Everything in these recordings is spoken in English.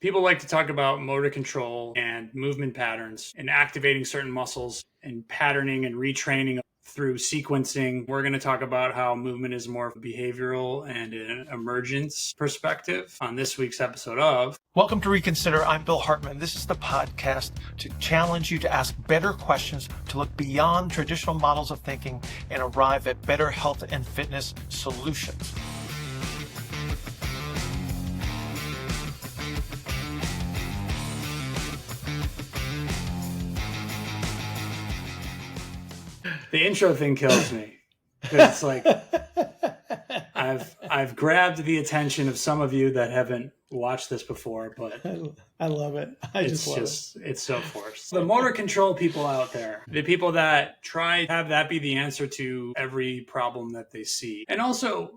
People like to talk about motor control and movement patterns and activating certain muscles and patterning and retraining through sequencing. We're going to talk about how movement is more of a behavioral and an emergence perspective on this week's episode of Welcome to Reconsider. I'm Bill Hartman. This is the podcast to challenge you to ask better questions, to look beyond traditional models of thinking and arrive at better health and fitness solutions. The intro thing kills me. It's like I've grabbed the attention of some of you that haven't watched this before, but I love it. It's so forced. The motor control people out there, the people that try to have that be the answer to every problem that they see. And also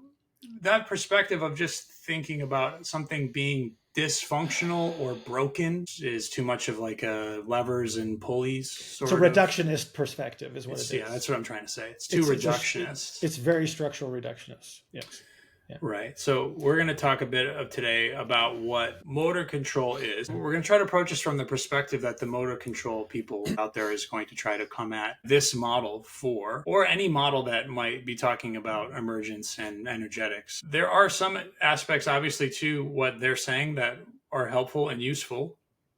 that perspective of just thinking about something being dysfunctional or broken is too much of like a levers and pulleys It's a reductionist perspective is what it is. Yeah, that's what I'm trying to say. It's too reductionist. It's very structural reductionist. Yes. Yeah. Right. So we're going to talk a bit of today about what motor control is. We're going to try to approach this from the perspective that the motor control people out there is going to try to come at this model for, or any model that might be talking about emergence and energetics. There are some aspects, obviously, to what they're saying that are helpful and useful.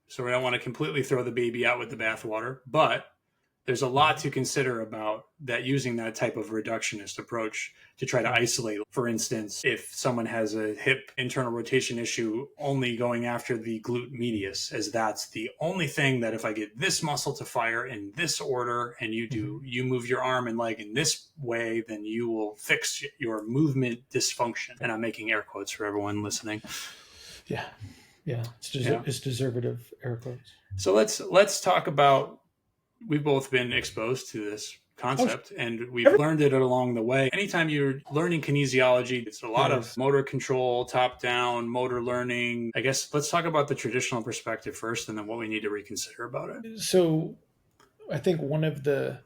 So we don't want to completely throw the baby out with the bathwater, but there's a lot to consider about that using that type of reductionist approach to try to isolate. For instance, if someone has a hip internal rotation issue, only going after the glute medius, as that's the only thing that if I get this muscle to fire in this order and you move your arm and leg in this way, then you will fix your movement dysfunction. And I'm making air quotes for everyone listening. Yeah. It's deservative air quotes. So let's talk about, we've both been exposed to this concept and we've learned it along the way. Anytime you're learning kinesiology, it's a lot of motor control, top-down, motor learning. I guess let's talk about the traditional perspective first and then what we need to reconsider about it. So I think one of the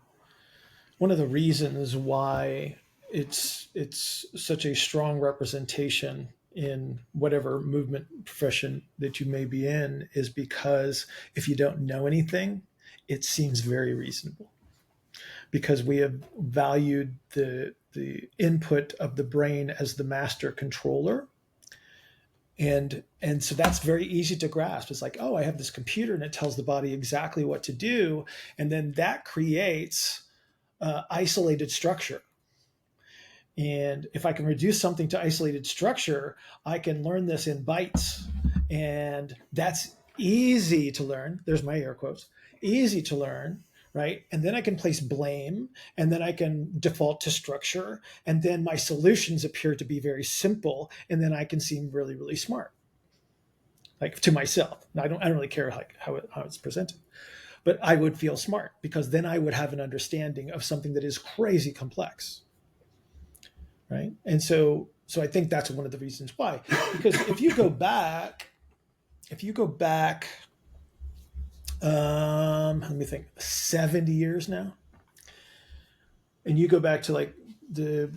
reasons why it's such a strong representation in whatever movement profession that you may be in is because if you don't know anything, it seems very reasonable because we have valued the input of the brain as the master controller. And so that's very easy to grasp. It's like, oh, I have this computer and it tells the body exactly what to do. And then that creates isolated structure. And if I can reduce something to isolated structure, I can learn this in bytes. And that's easy to learn. There's my air quotes. Easy to learn, right? And then I can place blame, and then I can default to structure, and then my solutions appear to be very simple, and then I can seem really, really smart, like to myself. Now, I don't really care like how it's presented, but I would feel smart because then I would have an understanding of something that is crazy complex, right? And so I think that's one of the reasons why. Because if you go back. Let me think, 70 years now. And you go back to like the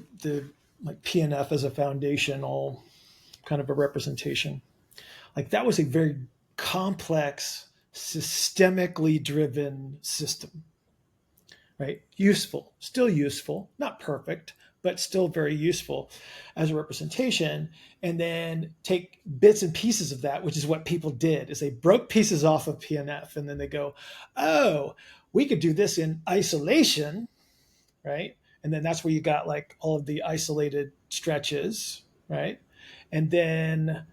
like PNF as a foundational kind of a representation. Like that was a very complex, systemically driven system, right? Useful, still useful, not perfect, but still very useful as a representation. And then take bits and pieces of that, which is what people did, is they broke pieces off of PNF and then they go, oh, we could do this in isolation, right? And then that's where you got like all of the isolated stretches, right? And then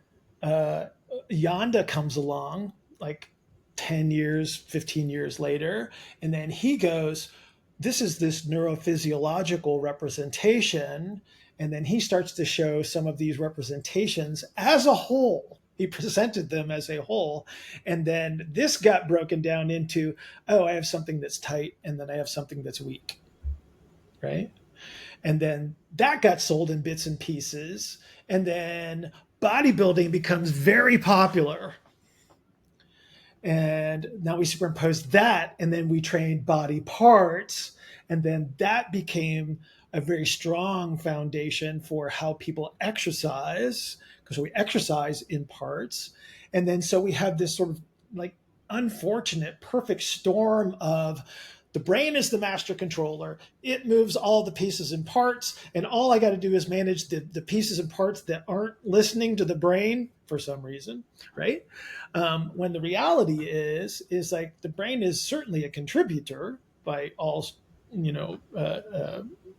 Yanda comes along like 10 years, 15 years later, and then he goes, this is this neurophysiological representation. And then he starts to show some of these representations as a whole. He presented them as a whole. And then this got broken down into, oh, I have something that's tight, and then I have something that's weak, right? And then that got sold in bits and pieces. And then bodybuilding becomes very popular. And now we superimpose that, and then we train body parts. And then that became a very strong foundation for how people exercise, because we exercise in parts. And then so we have this sort of like unfortunate perfect storm of the brain is the master controller. It moves all the pieces and parts, and all I got to do is manage the pieces and parts that aren't listening to the brain for some reason, right? When the reality is like the brain is certainly a contributor by all you know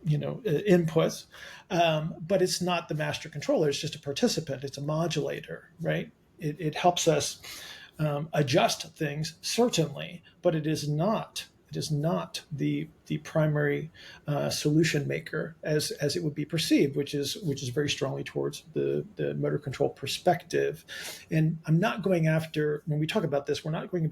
inputs, but it's not the master controller. It's just a participant. It's a modulator, right? It helps us adjust things certainly, but it is not. It is not the primary solution maker as it would be perceived, which is very strongly towards the motor control perspective. And I'm not going after, when we talk about this, we're not going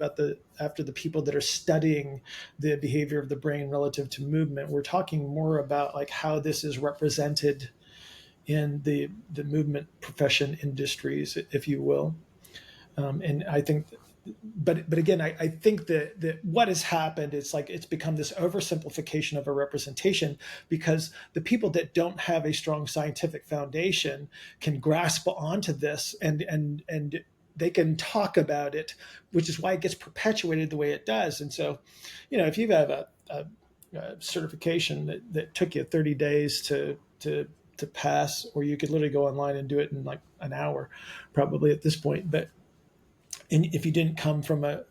after the people that are studying the behavior of the brain relative to movement. We're talking more about like how this is represented in the movement profession industries, if you will. And I think, but again, I think that what has happened is like it's become this oversimplification of a representation, because the people that don't have a strong scientific foundation can grasp onto this and they can talk about it, which is why it gets perpetuated the way it does. And so, if you have a certification that took you 30 days to pass, or you could literally go online and do it in like an hour, probably at this point, but and if you didn't come from a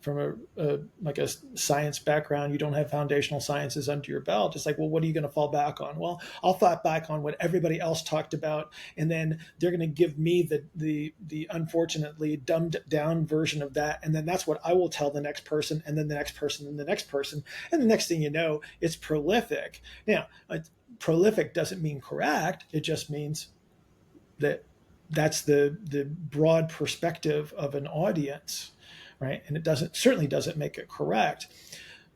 like a science background, you don't have foundational sciences under your belt, it's like, well, what are you going to fall back on? Well, I'll fall back on what everybody else talked about, and then they're going to give me the unfortunately dumbed down version of that, and then that's what I will tell the next person, and then the next person, and the next person, and the next thing you know, it's prolific. Now, prolific doesn't mean correct. It just means that's the broad perspective of an audience, right? And it certainly doesn't make it correct.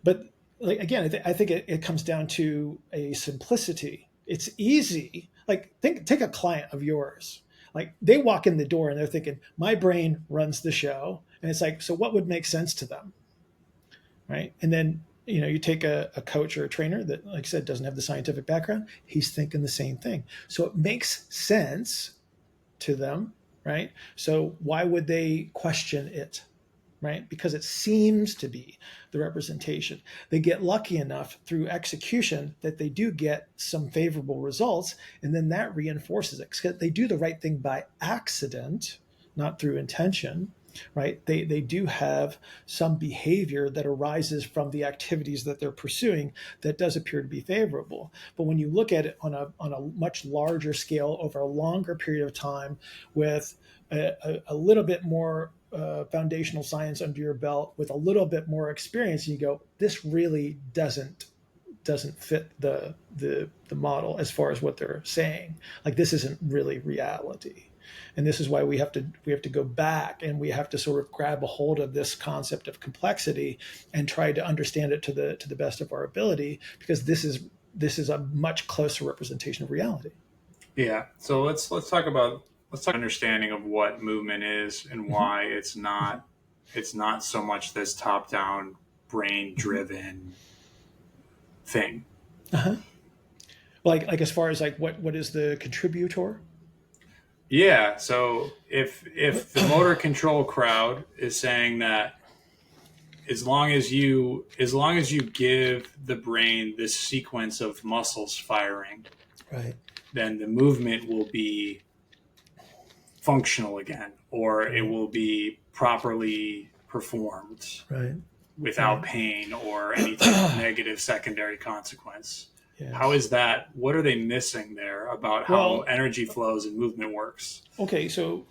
But like, again, I think it comes down to a simplicity. It's easy. Like take a client of yours. Like they walk in the door and they're thinking, my brain runs the show. And it's like, so what would make sense to them, right? And then you take a coach or a trainer that, like I said, doesn't have the scientific background. He's thinking the same thing. So it makes sense to them, right? So why would they question it, right? Because it seems to be the representation. They get lucky enough through execution that they do get some favorable results, and then that reinforces it. Because they do the right thing by accident, not through intention, right? They do have some behavior that arises from the activities that they're pursuing that does appear to be favorable. But when you look at it on a much larger scale over a longer period of time, with a little bit more foundational science under your belt, with a little bit more experience, you go, this really doesn't fit the model as far as what they're saying. Like, this isn't really reality. And this is why we have to go back, and we have to sort of grab a hold of this concept of complexity and try to understand it to the best of our ability, because this is a much closer representation of reality. Yeah. So let's talk understanding of what movement is and why it's not so much this top down brain driven thing. Uh-huh. Like as far as like what is the contributor? Yeah. So if the motor control crowd is saying that as long as you give the brain this sequence of muscles firing, Right, then the movement will be functional again, or it will be properly performed, right, without pain or any type of negative secondary consequence. Yes. How is that? What are they missing there about how energy flows and movement works? Okay, so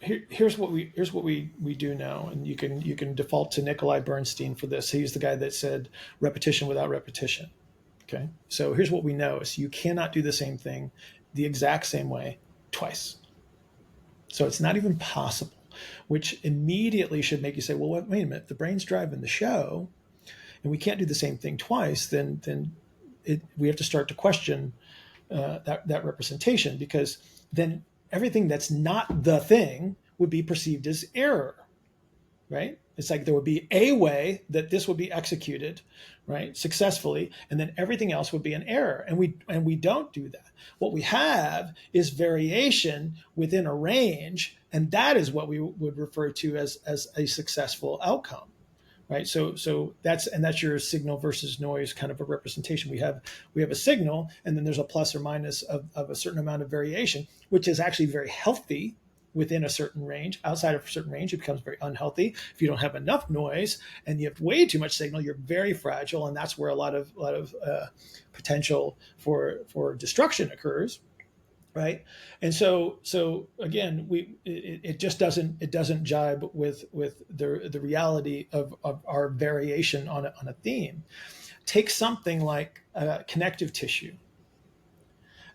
here's what we do know, and you can default to Nikolai Bernstein for this. He's the guy that said repetition without repetition. Okay, so here's what we know: is you cannot do the same thing the exact same way twice. So it's not even possible, which immediately should make you say, well, wait a minute, if the brain's driving the show and we can't do the same thing twice, then we have to start to question that representation, because then everything that's not the thing would be perceived as error. right? It's like there would be a way that this would be executed, right, successfully, and then everything else would be an error. And we don't do that. What we have is variation within a range, and that is what we would refer to as a successful outcome, right? So that's your signal versus noise kind of a representation. We have a signal, and then there's a plus or minus of a certain amount of variation, which is actually very healthy within a certain range. Outside of a certain range, it becomes very unhealthy. If you don't have enough noise and you have way too much signal, you're very fragile, and that's where a lot of potential for destruction occurs, right? And so again, it just doesn't jibe with the reality of our variation on a theme. Take something like connective tissue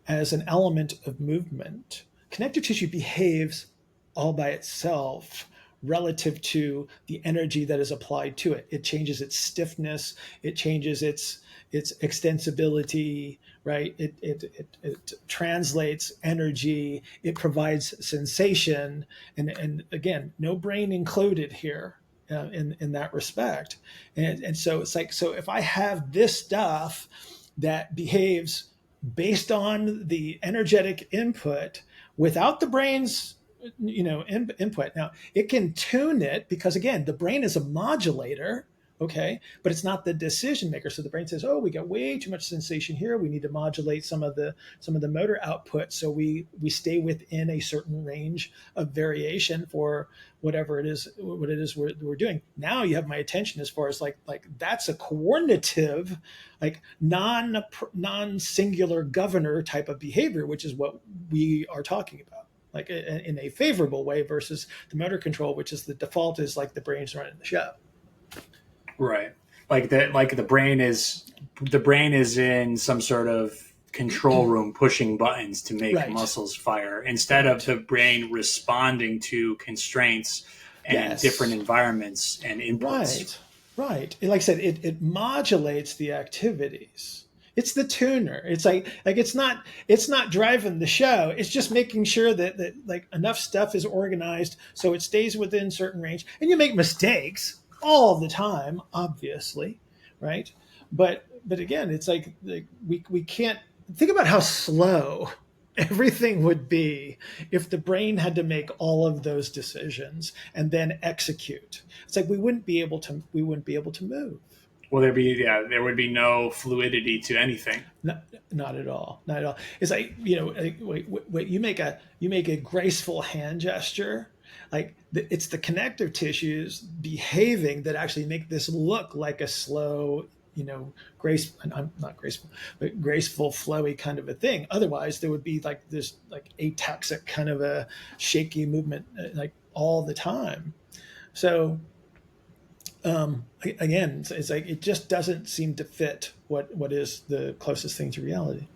as an element of movement. Connective tissue behaves all by itself relative to the energy that is applied to it. It changes its stiffness, it changes its extensibility, right? It translates energy, it provides sensation, and again, no brain included here. In that respect, and so it's like, so if I have this stuff that behaves based on the energetic input without the brain's input, now it can tune it, because again, the brain is a modulator, okay, but it's not the decision maker. So the brain says, oh, we got way too much sensation here, we need to modulate some of the motor output, so we stay within a certain range of variation for whatever it is we're doing. Now you have my attention as far as like that's a coordinative, like non-singular governor type of behavior, which is what we are talking about, like in a favorable way, versus the motor control, which is the default, is like the brain's running the show. Right. Like the brain is in some sort of control room pushing buttons to make Right. muscles fire, instead of the brain responding to constraints and Yes. different environments and inputs. Right. Like I said, it modulates the activities. It's the tuner. It's like it's not driving the show. It's just making sure that like enough stuff is organized so it stays within certain range. And you make mistakes all the time, obviously, right? But again, it's like we can't think about how slow everything would be if the brain had to make all of those decisions and then execute. It's like we wouldn't be able to move. Will there be? Yeah, there would be no fluidity to anything. Not at all. Not at all. It's like, wait, you make a graceful hand gesture. Like it's the connective tissues behaving that actually make this look like a slow, I'm not graceful, but graceful, flowy kind of a thing. Otherwise, there would be like this like ataxic kind of a shaky movement, like all the time. So again, it's like it just doesn't seem to fit what is the closest thing to reality.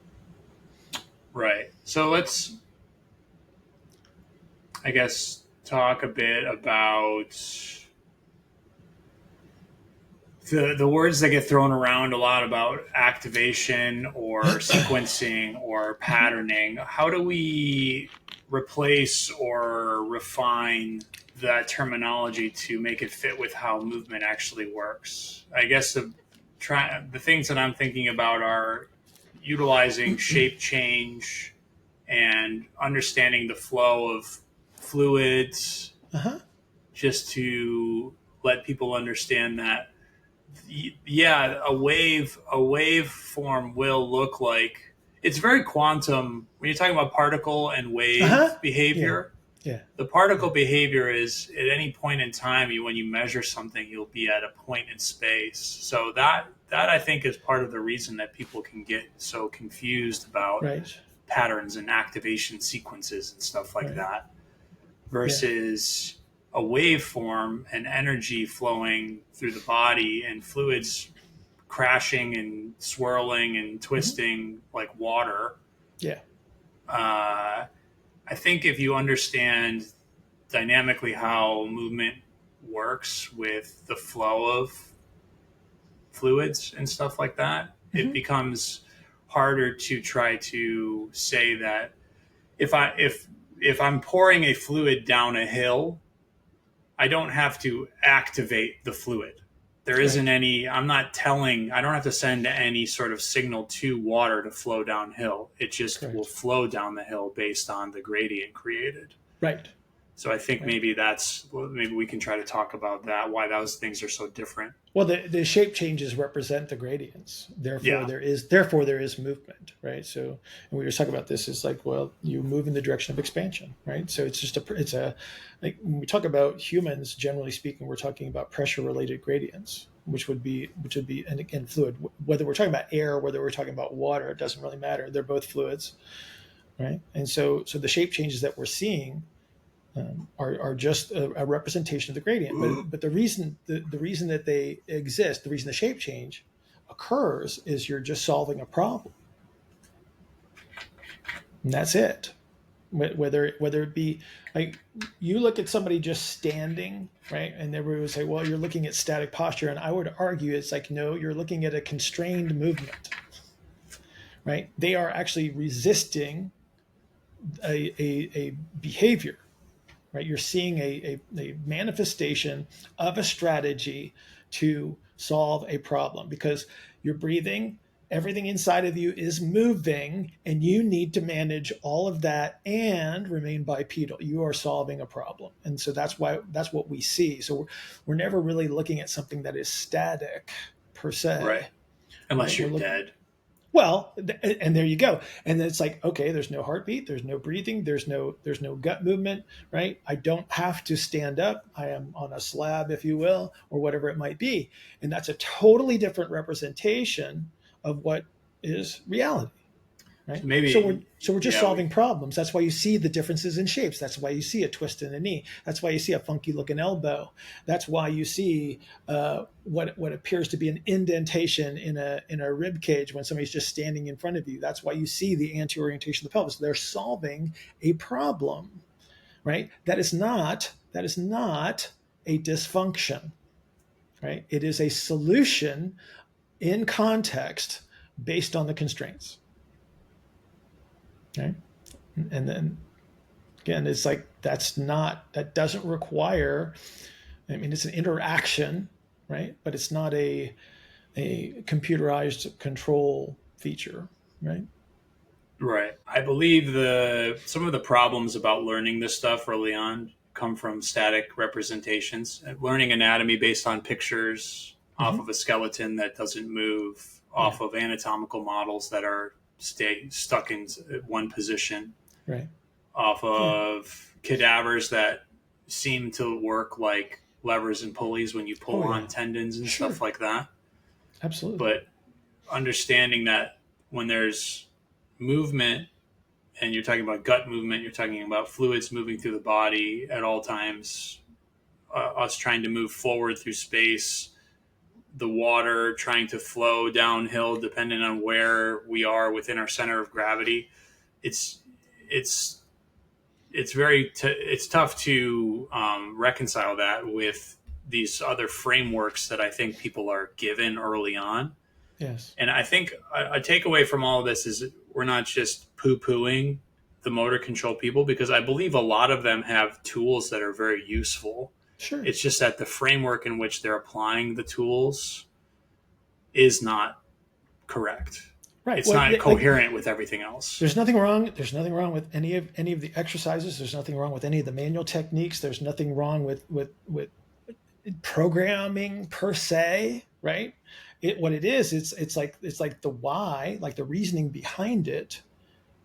Right. So let's, I guess, talk a bit about the words that get thrown around a lot about activation or sequencing or patterning. How do we replace or refine that terminology to make it fit with how movement actually works? I guess the things that I'm thinking about are utilizing shape change and understanding the flow of fluids, Uh-huh. just to let people understand that, yeah, a wave form will look like, it's very quantum when you're talking about particle and wave Uh-huh. behavior. Yeah. The particle behavior is at any point in time, when you measure something, you'll be at a point in space. So that I think is part of the reason that people can get so confused about Right. patterns and activation sequences and stuff like Right. that, Yeah. versus a waveform and energy flowing through the body and fluids crashing and swirling and twisting like water. Yeah. I think if you understand dynamically how movement works with the flow of fluids and stuff like that, it becomes harder to try to say that if I'm pouring a fluid down a hill, I don't have to activate the fluid. There isn't any, I don't have to send any sort of signal to water to flow downhill. It just will Correct. flow down the hill based on the gradient created. Right. So I think Right. maybe we can try to talk about that, why those things are so different. Well, the shape changes represent the gradients. Yeah. Therefore there is movement, right? So, and we were talking about this is like, well, you move in the direction of expansion, right? So it's a like when we talk about humans, generally speaking, we're talking about pressure related gradients, and again fluid. Whether we're talking about air, whether we're talking about water, it doesn't really matter. They're both fluids, right? And so the shape changes that we're seeing are just a representation of the gradient. But the reason that they exist, the reason the shape change occurs, is you're just solving a problem, and that's it. Whether it be like you look at somebody just standing, right, and everybody would say, well, you're looking at static posture, and I would argue it's like, no, you're looking at a constrained movement, right? They are actually resisting a behavior, right? You're seeing a manifestation of a strategy to solve a problem because you're breathing, everything inside of you is moving, and you need to manage all of that and remain bipedal. You are solving a problem. And so that's what we see. So we're never really looking at something that is static per se. Right. Unless Right? you're dead. Well, and there you go. And then it's like, okay, there's no heartbeat, there's no breathing, there's no gut movement, right? I don't have to stand up. I am on a slab, if you will, or whatever it might be. And that's a totally different representation of what is reality. Right. Maybe, So we're just yeah, solving problems. That's why you see the differences in shapes. That's why you see a twist in a knee. That's why you see a funky looking elbow. That's why you see what appears to be an indentation in a rib cage when somebody's just standing in front of you. That's why you see the anti-orientation of the pelvis. They're solving a problem, right? That is not a dysfunction, right? It is a solution in context based on the constraints. Okay. And then again, it's like that doesn't require, I mean, it's an interaction, right? But it's not a computerized control feature, right? right. I believe some of the problems about learning this stuff early on come from static representations, learning anatomy based on pictures off of a skeleton that doesn't move, off of anatomical models that are stuck in one position, Right. off Yeah. of cadavers that seem to work like levers and pulleys when you pull on tendons and stuff like that. Absolutely. But understanding that when there's movement and you're talking about gut movement, you're talking about fluids moving through the body at all times, us trying to move forward through space, the water trying to flow downhill depending on where we are within our center of gravity. It's it's tough to reconcile that with these other frameworks that I think people are given early on. Yes. And I think a takeaway from all of this is we're not just poo-pooing the motor control people, because I believe a lot of them have tools that are very useful. Sure. It's just that the framework in which they're applying the tools is not correct. Right. It's not coherent with everything else. There's nothing wrong. There's nothing wrong with any of the exercises. There's nothing wrong with any of the manual techniques. There's nothing wrong with programming per se. Right. What it is, it's like the why, like the reasoning behind it.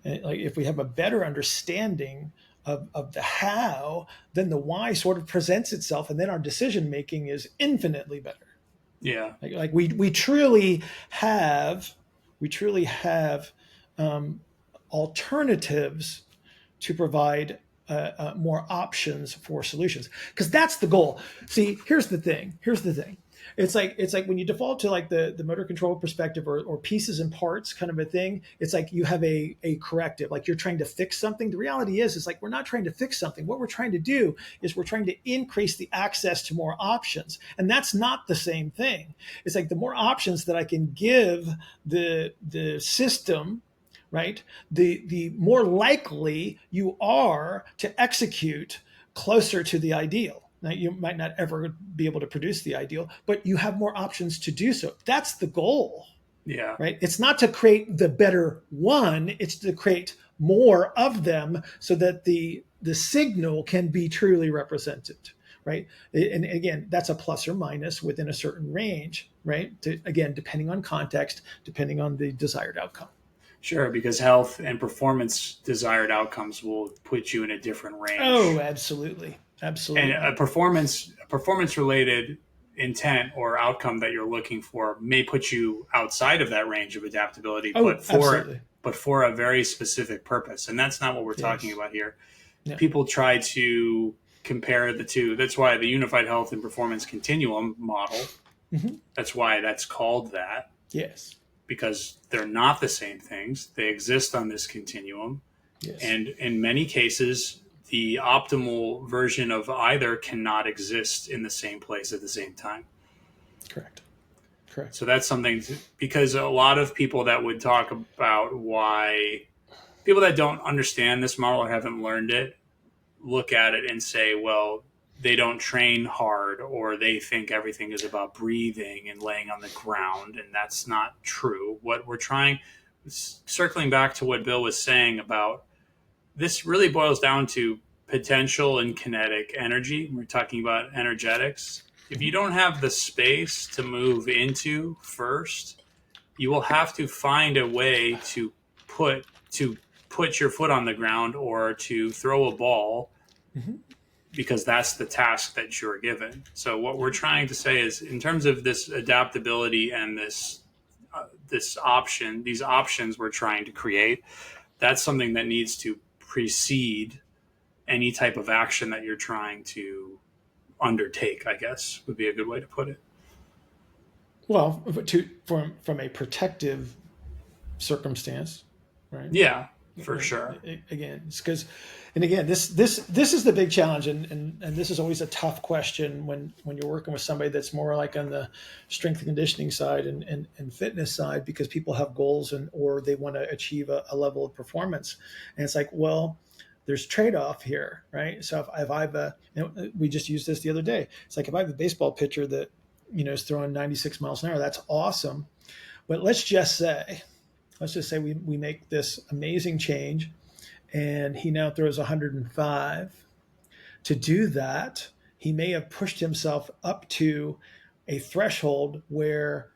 And like if we have a better understanding of the how, then the why sort of presents itself, and then our decision making is infinitely better. Yeah. Like we truly have alternatives to provide more options for solutions, because that's the goal. See, here's the thing. It's like when you default to like the motor control perspective or pieces and parts kind of a thing, it's like you have a corrective, like you're trying to fix something. The reality is like we're not trying to fix something. What we're trying to do is we're trying to increase the access to more options. And that's not the same thing. It's like the more options that I can give the system, right, the more likely you are to execute closer to the ideal. Now, you might not ever be able to produce the ideal, but you have more options to do so. That's the goal. Yeah. Right. It's not to create the better one, it's to create more of them so that the signal can be truly represented. Right. And again, that's a plus or minus within a certain range, right? Again, depending on context, depending on the desired outcome. Sure, because health and performance desired outcomes will put you in a different range. Oh, absolutely. Absolutely. And a performance related intent or outcome that you're looking for may put you outside of that range of adaptability, absolutely. but for a very specific purpose. And that's not what we're talking about here. Yeah. People try to compare the two. That's why the unified health and performance continuum model, that's why that's called that. Yes. Because they're not the same things. They exist on this continuum. Yes. And in many cases, the optimal version of either cannot exist in the same place at the same time. Correct. So that's something because a lot of people that would talk about why people that don't understand this model or haven't learned it look at it and say, well, they don't train hard, or they think everything is about breathing and laying on the ground. And that's not true. What we're circling back to what Bill was saying about this really boils down to potential and kinetic energy. We're talking about energetics. If you don't have the space to move into first, you will have to find a way to put your foot on the ground or to throw a ball, because that's the task that you're given. So what we're trying to say is, in terms of this adaptability and these options we're trying to create, that's something that needs to precede any type of action that you're trying to undertake, I guess would be a good way to put it. Well, from a protective circumstance, right? Yeah, for sure. Again, because, and again, this is the big challenge, and this is always a tough question when you're working with somebody that's more like on the strength and conditioning side and fitness side, because people have goals or they want to achieve a level of performance, and it's like, well, there's trade-off here, right? So if I've we just used this the other day. It's like if I have a baseball pitcher that is throwing 96 miles an hour, that's awesome, but let's just say we make this amazing change and he now throws 105. To do that, he may have pushed himself up to a threshold where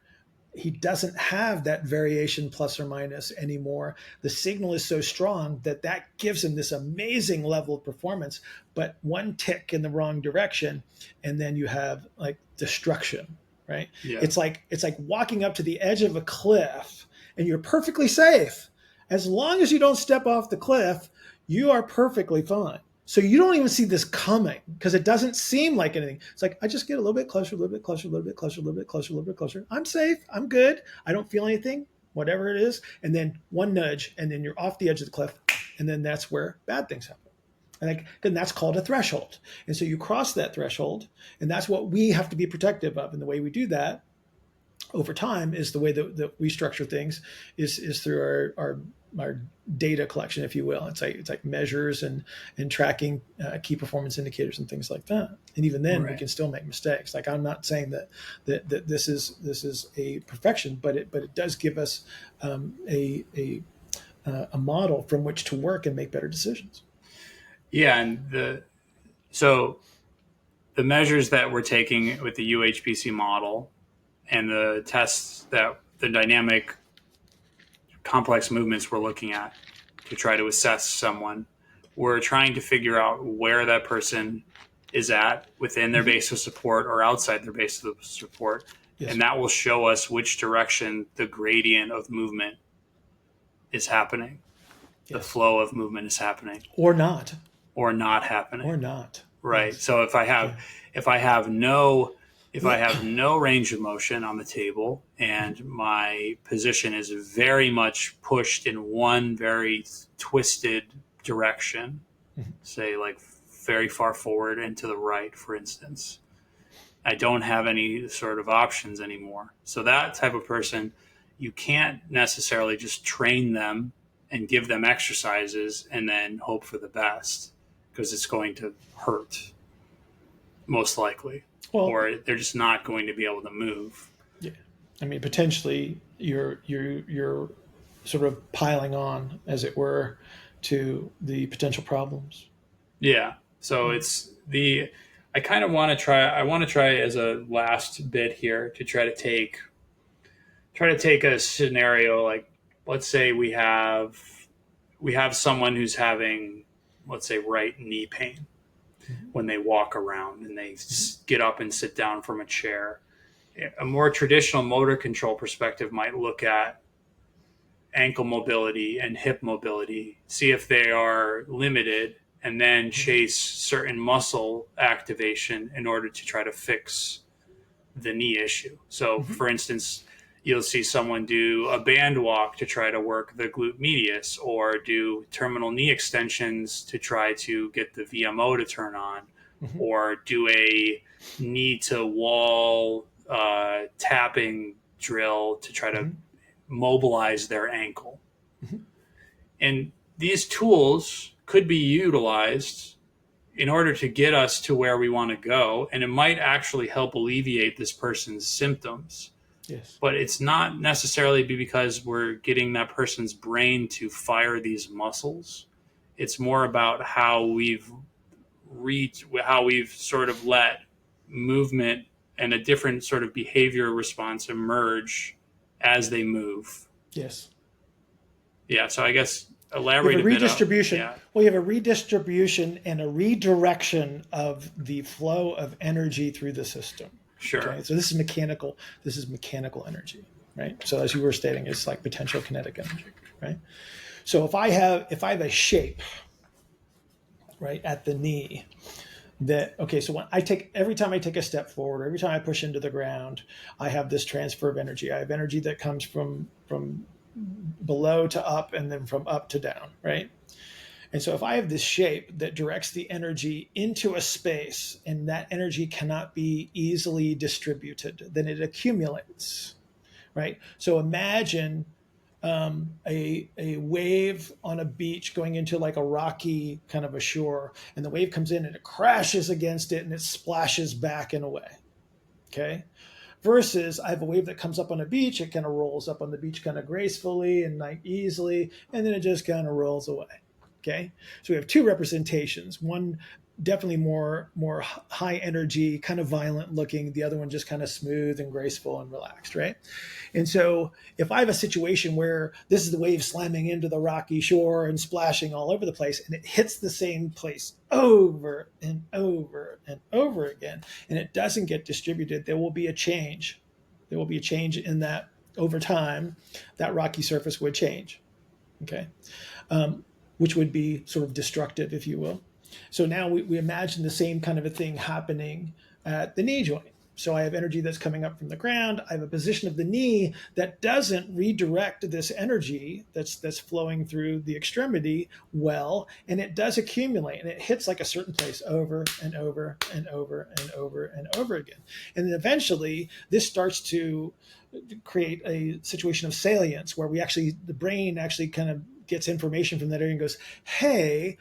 he doesn't have that variation plus or minus anymore. The signal is so strong that gives him this amazing level of performance, but one tick in the wrong direction, and then you have like destruction, right? Yeah. It's like walking up to the edge of a cliff and you're perfectly safe. As long as you don't step off the cliff, you are perfectly fine. So you don't even see this coming because it doesn't seem like anything. It's like, I just get a little bit closer, a little bit closer, a little bit closer, a little bit closer, a little bit closer. I'm safe. I'm good. I don't feel anything, whatever it is. And then one nudge, and then you're off the edge of the cliff. And then that's where bad things happen. And then that's called a threshold. And so you cross that threshold, and that's what we have to be protective of. And the way we do that over time is the way that we structure things is through our data collection, if you will. It's like measures and tracking key performance indicators and things like that. And even then, we can still make mistakes. Like, I'm not saying that this is a perfection, but it does give us a model from which to work and make better decisions. Yeah, and so the measures that we're taking with the UHPC model and the tests that the dynamic complex movements we're looking at to try to assess someone, we're trying to figure out where that person is at within their base of support or outside their base of support. Yes. And that will show us which direction the gradient of movement is happening. Yes. The flow of movement is happening. Or not happening. Or not. Right. Yes. So if I have no range of motion on the table and my position is very much pushed in one very twisted direction, say like very far forward and to the right, for instance, I don't have any sort of options anymore. So that type of person, you can't necessarily just train them and give them exercises and then hope for the best, because it's going to hurt. most likely, Well, or they're just not going to be able to move. yeah. I mean, potentially you're sort of piling on, as it were, to the potential problems. Yeah. So Yeah. it's the I kind of want to try. I want to try as a last bit here to try to take a scenario like, let's say we have someone who's having, let's say, right knee pain Mhm. when they walk around and they get up and sit down from a chair. A more traditional motor control perspective might look at ankle mobility and hip mobility, see if they are limited, and then Mhm. chase certain muscle activation in order to try to fix the knee issue. So, Mhm. for instance, you'll see someone do a band walk to try to work the glute medius, or do terminal knee extensions to try to get the VMO to turn on, Mhm. or do a knee to wall tapping drill to try to Mhm. mobilize their ankle. Mhm. And these tools could be utilized in order to get us to where we want to go. And it might actually help alleviate this person's symptoms. Yes. But it's not necessarily because we're getting that person's brain to fire these muscles. It's more about how we've sort of let movement and a different sort of behavior response emerge as they move. Yes. Yeah, so I guess You have elaborate a a bit of, redistribution. yeah, Well, you have a redistribution and a redirection of the flow of energy through the system. sure. Okay, so this is mechanical. This is mechanical energy, right? So as you were stating, it's like potential kinetic energy, right? So if I have a shape, right, at the knee, that okay, so when I take every time I take a step forward, every time I push into the ground, I have this transfer of energy. I have energy that comes from below to up and then from up to down, right? And so if I have this shape that directs the energy into a space and that energy cannot be easily distributed, then it accumulates, right? So imagine a wave on a beach going into like a rocky kind of a shore, and the wave comes in and it crashes against it and it splashes back and away. Okay. Versus I have a wave that comes up on a beach, it kind of rolls up on the beach kind of gracefully and like easily, and then it just kind of rolls away. Okay. So we have two representations. One definitely more high energy, kind of violent looking, the other one just kind of smooth and graceful and relaxed, right? And so if I have a situation where this is the wave slamming into the rocky shore and splashing all over the place, and it hits the same place over and over and over again, and it doesn't get distributed, there will be a change. There will be a change in that over time, that rocky surface would change. Okay. Which would be sort of destructive, if you will. So now we imagine the same kind of a thing happening at the knee joint. So I have energy that's coming up from the ground. I have a position of the knee that doesn't redirect this energy that's flowing through the extremity well, and it does accumulate, and it hits like a certain place over and over and over and over and over again. And then eventually, this starts to create a situation of salience where the brain actually kind of gets information from that area and goes, hey,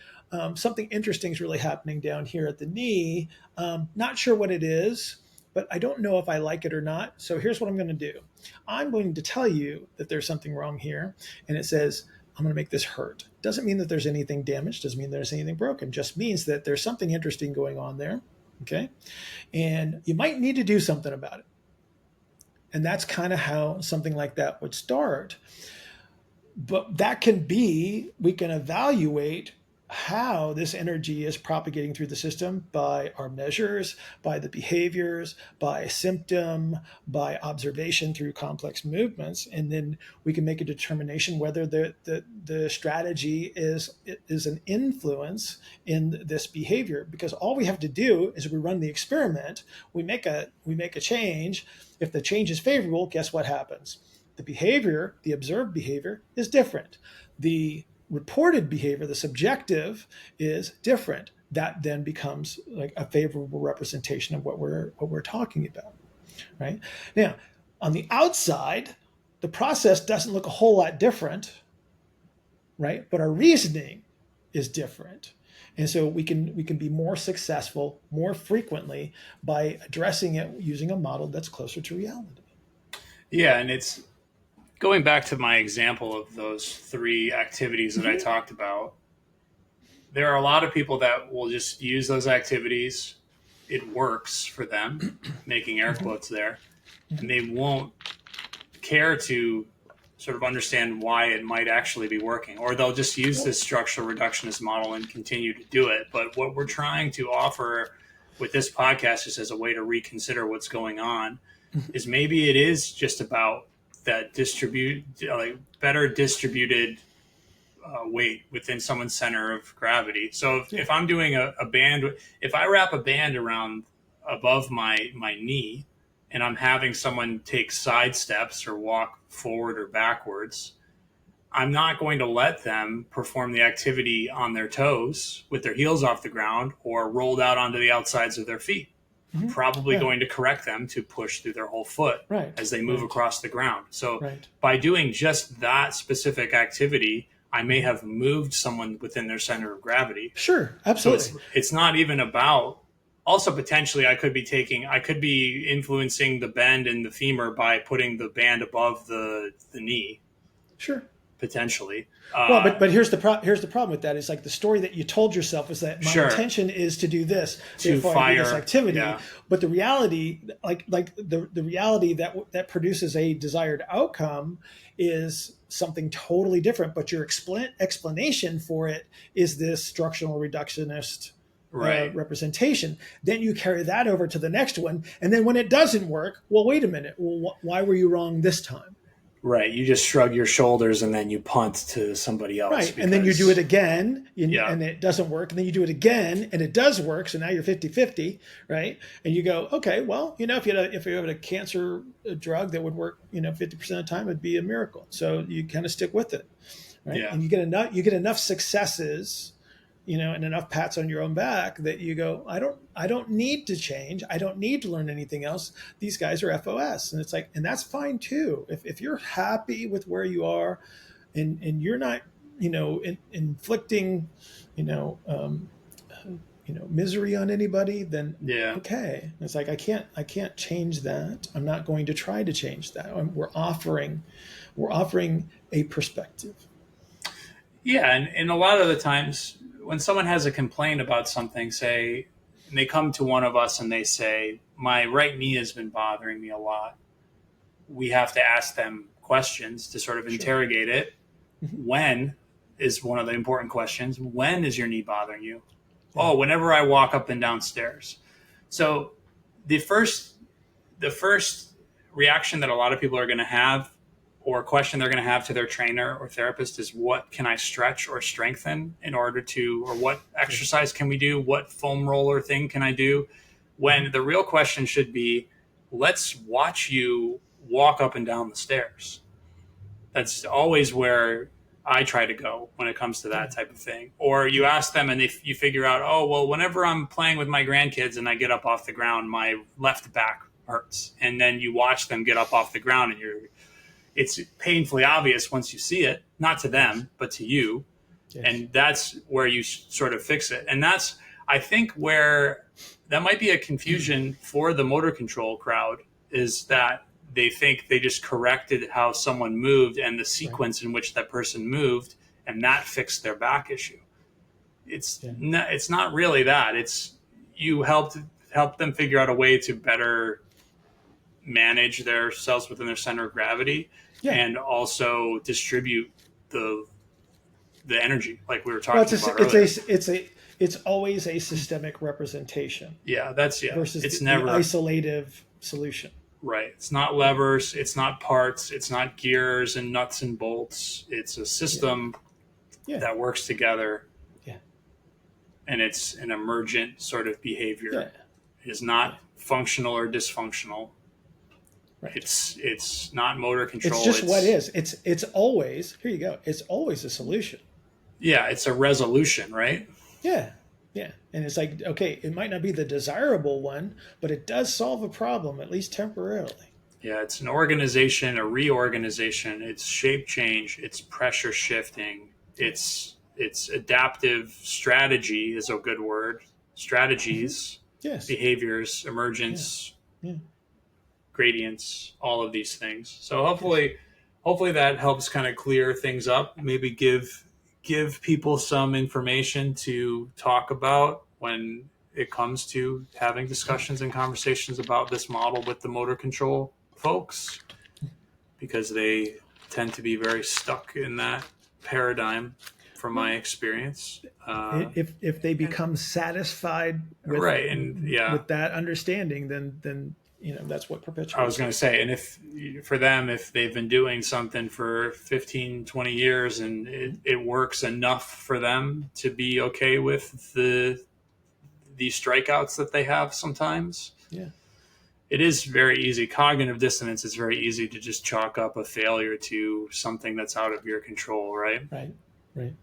something interesting is really happening down here at the knee. Not sure what it is, but I don't know if I like it or not. So here's what I'm going to do. I'm going to tell you that there's something wrong here. And it says, I'm going to make this hurt. Doesn't mean that there's anything damaged. Doesn't mean there's anything broken. Just means that there's something interesting going on there. Okay. And you might need to do something about it. And that's kind of how something like that would start. But we can evaluate how this energy is propagating through the system by our measures, by the behaviors, by symptom, by observation through complex movements. And then we can make a determination whether the strategy is an influence in this behavior. Because all we have to do is we run the experiment, we make a change. If the change is favorable, guess what happens? The behavior, the observed behavior, is different. The reported behavior, the subjective, is different. That then becomes like a favorable representation of what we're talking about, right? Now, on the outside, the process doesn't look a whole lot different, right? But our reasoning is different. And so we can be more successful more frequently by addressing it using a model that's closer to reality. Yeah, and it's going back to my example of those three activities that I talked about. There are a lot of people that will just use those activities. It works for them, making air quotes there, and they won't care to sort of understand why it might actually be working, or they'll just use this structural reductionist model and continue to do it. But what we're trying to offer with this podcast, just as a way to reconsider what's going on, is maybe it is just about that better distributed weight within someone's center of gravity. So if I'm doing a band, if I wrap a band around above my knee, and I'm having someone take side steps or walk forward or backwards, I'm not going to let them perform the activity on their toes with their heels off the ground or rolled out onto the outsides of their feet. I'm probably going to correct them to push through their whole foot as they move across the ground. So by doing just that specific activity, I may have moved someone within their center of gravity. Sure, absolutely. So it's not even about. Also, potentially, I could be influencing the bend in the femur by putting the band above the knee. Sure. Potentially. Well, but here's the problem with that. Is like the story that you told yourself is that my intention is to do this, to fire this activity. Yeah. But the reality, like the reality that produces a desired outcome is something totally different. But your explanation for it is this structural reductionist representation. Then you carry that over to the next one, and then when it doesn't work, well, wait a minute. Well, why were you wrong this time? Right. You just shrug your shoulders and then you punt to somebody else. Right. And then you do it again and it doesn't work. And then you do it again and it does work. So now you're 50-50, right? And you go, okay, well, if you had a cancer drug that would work, 50% of the time, it'd be a miracle. So you kind of stick with it. Right. Yeah. And you get enough successes, and enough pats on your own back that you go, I don't need to change. I don't need to learn anything else. These guys are FOS. And it's like, and that's fine too. If you're happy with where you are and you're not, inflicting, misery on anybody, then okay. It's like, I can't change that. I'm not going to try to change that. We're offering a perspective. Yeah. And a lot of the times, when someone has a complaint about something, and they come to one of us and they say, my right knee has been bothering me a lot, we have to ask them questions to sort of interrogate it. When is one of the important questions. When is your knee bothering you? Yeah. Oh, whenever I walk up and down stairs. So the first reaction that a lot of people are going to have, or a question they're going to have to their trainer or therapist, is what can I stretch or strengthen in order to, or what exercise can we do? What foam roller thing can I do? When the real question should be, let's watch you walk up and down the stairs. That's always where I try to go when it comes to that type of thing. Or you ask them and you figure out, oh, well, whenever I'm playing with my grandkids and I get up off the ground, my left back hurts. And then you watch them get up off the ground and it's painfully obvious once you see it, not to them, but to you. Yes. And that's where you sort of fix it. And that's, I think, where that might be a confusion for the motor control crowd, is that they think they just corrected how someone moved and the sequence in which that person moved, and that fixed their back issue. It's not really that. It's you help them figure out a way to better manage their cells within their center of gravity, and also distribute the energy, like we were talking about earlier. It's always a systemic representation. Yeah, versus it's never an isolative solution. Right. It's not levers. It's not parts. It's not gears and nuts and bolts. It's a system that works together. Yeah. And it's an emergent sort of behavior. Yeah. It is not functional or dysfunctional. Right. It's not motor control. It's just what is. It's always, here you go. It's always a solution. Yeah. It's a resolution, right? Yeah. Yeah. And it's like, okay, it might not be the desirable one, but it does solve a problem, at least temporarily. Yeah. It's an organization, a reorganization. It's shape change. It's pressure shifting. It's it's adaptive strategy is a good word. Strategies, Yes. behaviors, emergence, Yeah. gradients, all of these things. So hopefully that helps kind of clear things up. Maybe give people some information to talk about when it comes to having discussions and conversations about this model with the motor control folks, because they tend to be very stuck in that paradigm from my experience. If they become satisfied with Right. And with that understanding, then that's what perpetuates. I was going to say, and if for them, if they've been doing something for 15, 20 years and it works enough for them to be okay with the strikeouts that they have sometimes. Yeah. It is very easy. Cognitive dissonance is very easy to just chalk up a failure to something that's out of your control, right? Right.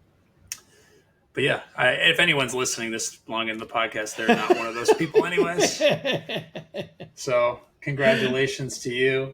But yeah, if anyone's listening this long in the podcast, they're not one of those people anyways. So congratulations to you.